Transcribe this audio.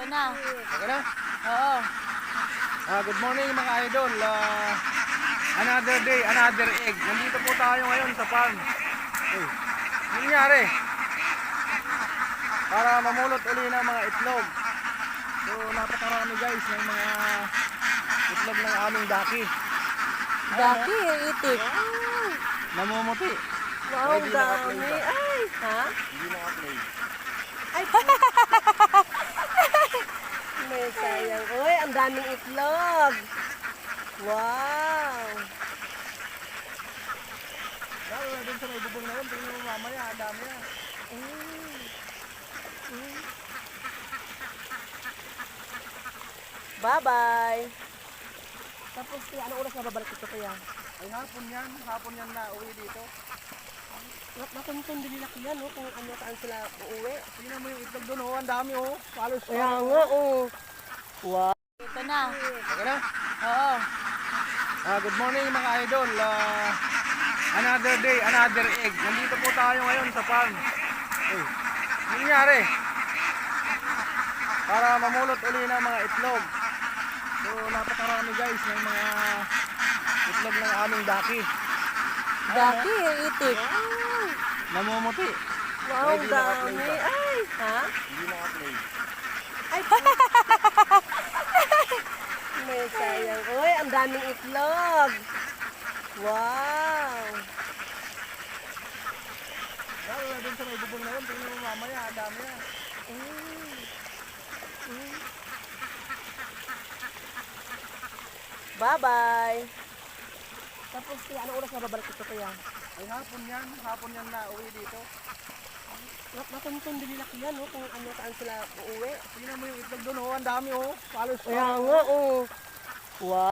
Ito na. Okay na? Oo. Good morning mga idol. Another day, another egg. Nandito po tayo ngayon sa farm. Uy, ano nangyari? Para mamulot uli ng mga itlog. So napakarami guys ng mga itlog ng aming daki. Daki, itik. Namumuti. Wow, Hindi naka-play dami. ba? Ay, ha? Hindi naka-play. Ay, may sayang. Uy, ang daming itlog. Wow. Lalo na dun sa may bubong na yun. Tingnan mo mamaya, ang dami yan. Bye-bye. Tapos, anong oras na babalik ito kaya? Ay hapon yan na uwi dito. Natuntun din nila kaya, no? Kung ano, saan sila uuwi. Tingnan mo yung itlog dun, oh. Ang dami, oh. Palos pa. Kaya nga, oh. Wow. Ito na. Okay na? Oo. Good morning mga idol. Another day, another egg. Nandito po tayo ngayon sa farm. Uy, ano nangyari? Para mamulot uli ng mga itlog. So napakarami guys ng mga itlog ng aming daki. Daki, itik. Namumuti. Wow, Hindi naka-play dami. ba? Ay, ha? Hindi naka-play. Ay, may sayang. Uy, ang daming itlog. Wow. Lalo na dun sa may bubong na yun. Tingnan mo mamaya, ang dami yan. Bye-bye. Tapos, anong oras na babalik ito kaya? Ay hapon yan na uwi dito. Natuntun din nila kaya, no? Kung ano, saan sila uuwi. Tingnan mo yung itlog dun, oh. Ang dami, oh. Palos pa. Kaya nga, oh. Wow.